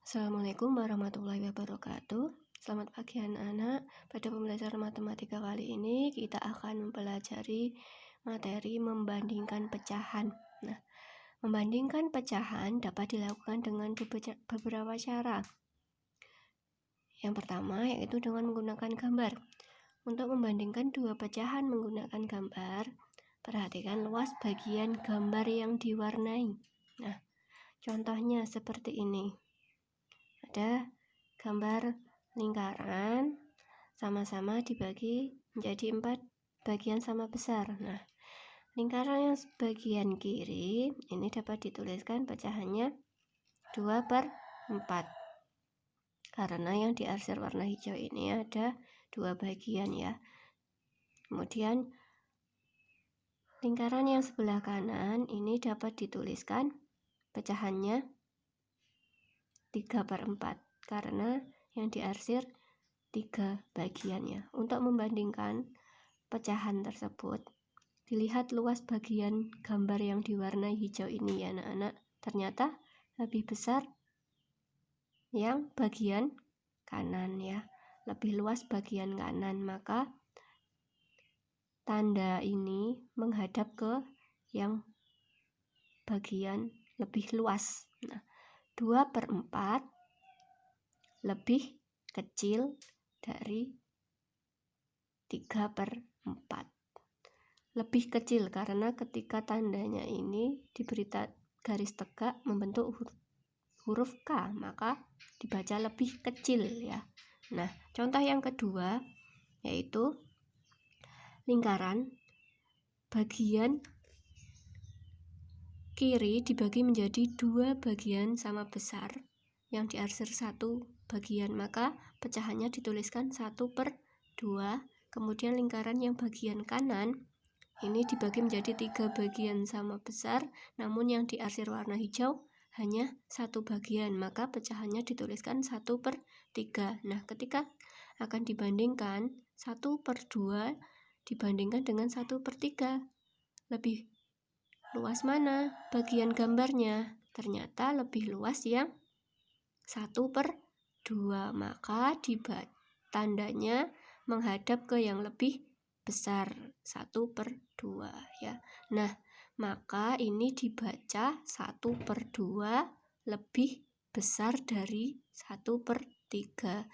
Assalamualaikum warahmatullahi wabarakatuh. Selamat pagi anak-anak. Pada pembelajaran matematika kali ini kita akan mempelajari materi membandingkan pecahan. Nah, membandingkan pecahan dapat dilakukan dengan beberapa cara. Yang pertama yaitu dengan menggunakan gambar. Untuk membandingkan dua pecahan menggunakan gambar, perhatikan luas bagian gambar yang diwarnai. Nah, contohnya seperti ini. Ada gambar lingkaran sama-sama dibagi menjadi 4 bagian sama besar. Nah, lingkaran yang bagian kiri ini dapat dituliskan pecahannya 2/4 karena yang diarsir warna hijau ini ada 2 bagian ya. Kemudian lingkaran yang sebelah kanan ini dapat dituliskan pecahannya 3/4 karena yang diarsir 3 bagiannya. Untuk membandingkan pecahan tersebut, dilihat luas bagian gambar yang diwarnai hijau ini ya anak-anak. Ternyata lebih besar yang bagian kanan ya, lebih luas bagian kanan, maka tanda ini menghadap ke yang bagian lebih luas. Nah, 2/4 lebih kecil dari 3/4. Lebih kecil karena ketika tandanya ini diberi garis tegak membentuk huruf K, maka dibaca lebih kecil ya. Nah, contoh yang kedua yaitu lingkaran bagian kiri dibagi menjadi 2 bagian sama besar yang diarsir 1 bagian, maka pecahannya dituliskan 1/2. Kemudian lingkaran yang bagian kanan ini dibagi menjadi 3 bagian sama besar, namun yang diarsir warna hijau hanya 1 bagian, maka pecahannya dituliskan 1/3. Nah, ketika akan dibandingkan 1/2 dibandingkan dengan 1/3, lebih luas mana bagian gambarnya? Ternyata lebih luas yang 1/2, maka tandanya menghadap ke yang lebih besar 1/2 ya. Nah, maka ini dibaca 1/2 lebih besar dari 1/3.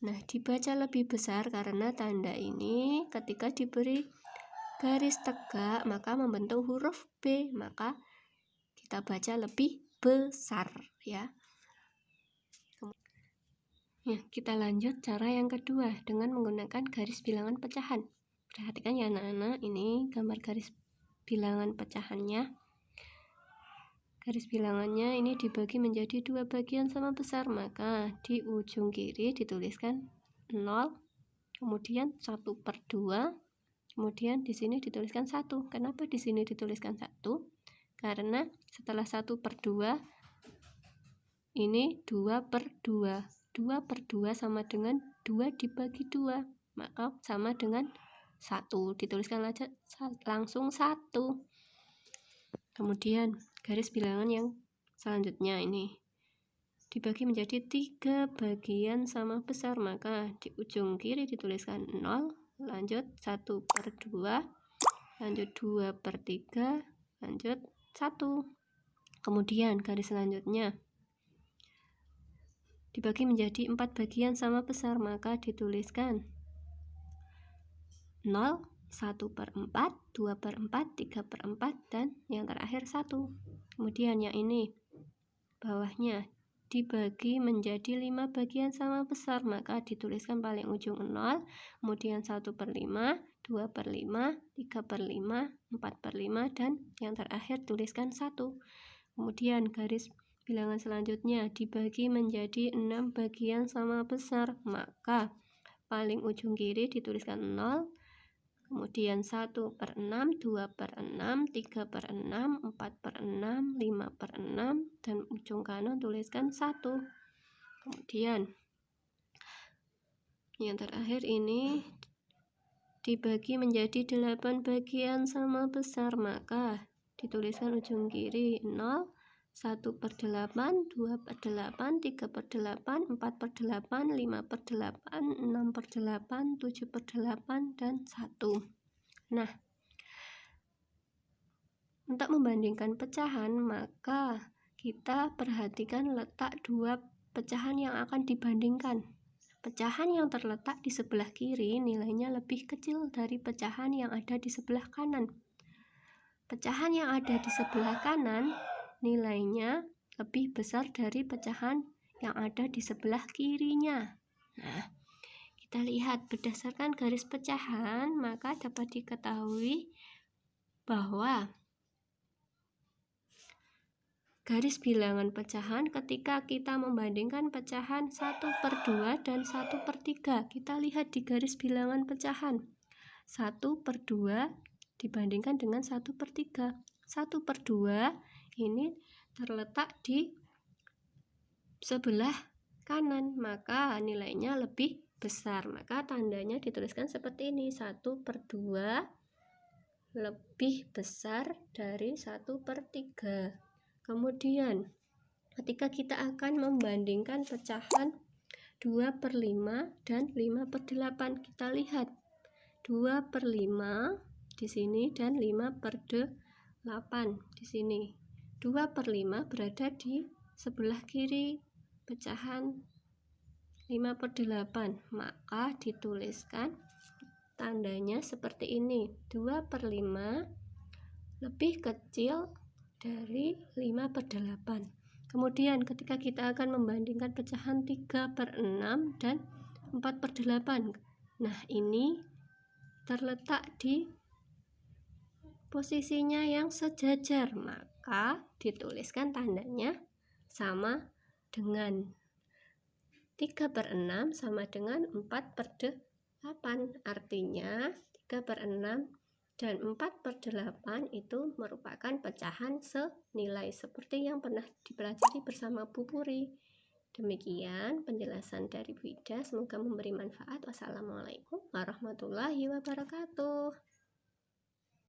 Nah, dibaca lebih besar karena tanda ini ketika diberi garis tegak maka membentuk huruf B, maka kita baca lebih besar ya. Ya, kita lanjut cara yang kedua dengan menggunakan garis bilangan pecahan. Perhatikan ya anak-anak, ini gambar garis bilangan pecahannya. Garis bilangannya ini dibagi menjadi 2 bagian sama besar, maka di ujung kiri dituliskan 0, kemudian 1/2, kemudian di sini dituliskan 1. Kenapa di sini dituliskan 1? Karena setelah 1/2 ini 2/2. 2/2 sama dengan 2 dibagi 2, maka sama dengan 1. Dituliskan aja langsung 1. Kemudian garis bilangan yang selanjutnya ini dibagi menjadi 3 bagian sama besar, maka di ujung kiri dituliskan 0, lanjut 1/2, lanjut 2/3, lanjut 1. Kemudian garis selanjutnya dibagi menjadi 4 bagian sama besar, maka dituliskan 0, 1/4, 2/4, 3/4, dan yang terakhir 1. Kemudian yang ini bawahnya dibagi menjadi 5 bagian sama besar, maka dituliskan paling ujung 0, kemudian 1/5, 2/5, 3/5, 4/5, dan yang terakhir tuliskan 1. Kemudian garis bilangan selanjutnya dibagi menjadi 6 bagian sama besar, maka paling ujung kiri dituliskan 0, kemudian 1/6, 2/6, 3/6, 4/6, 5/6, dan ujung kanan tuliskan 1. Kemudian yang terakhir ini dibagi menjadi 8 bagian sama besar, maka dituliskan ujung kiri 0, 1/8, 2/8, 3/8, 4/8, 5/8, 6/8, 7/8, dan 1. Nah, untuk membandingkan pecahan, maka kita perhatikan letak dua pecahan yang akan dibandingkan. Pecahan yang terletak di sebelah kiri nilainya lebih kecil dari pecahan yang ada di sebelah kanan. Pecahan yang ada di sebelah kanan nilainya lebih besar dari pecahan yang ada di sebelah kirinya. Nah, kita lihat berdasarkan garis pecahan, maka dapat diketahui bahwa garis bilangan pecahan ketika kita membandingkan pecahan 1/2 dan 1/3. Kita lihat di garis bilangan pecahan 1/2 dibandingkan dengan 1/3. 1/2 ini terletak di sebelah kanan, maka nilainya lebih besar. Maka tandanya dituliskan seperti ini, 1/2 lebih besar dari 1/3. Kemudian ketika kita akan membandingkan pecahan 2/5 dan 5/8, kita lihat 2/5 di sini dan 5/8 di sini. 2/5 berada di sebelah kiri pecahan 5/8, maka dituliskan tandanya seperti ini, 2/5 lebih kecil dari 5/8. Kemudian ketika kita akan membandingkan pecahan 3/6 dan 4/8, nah ini terletak di posisinya yang sejajar, maka dituliskan tandanya sama dengan 3/6 sama dengan 4/8. Artinya 3/6 dan 4/8 itu merupakan pecahan senilai seperti yang pernah dipelajari bersama Bu Puri. Demikian penjelasan dari Bu Ida, semoga memberi manfaat. Wassalamualaikum warahmatullahi wabarakatuh.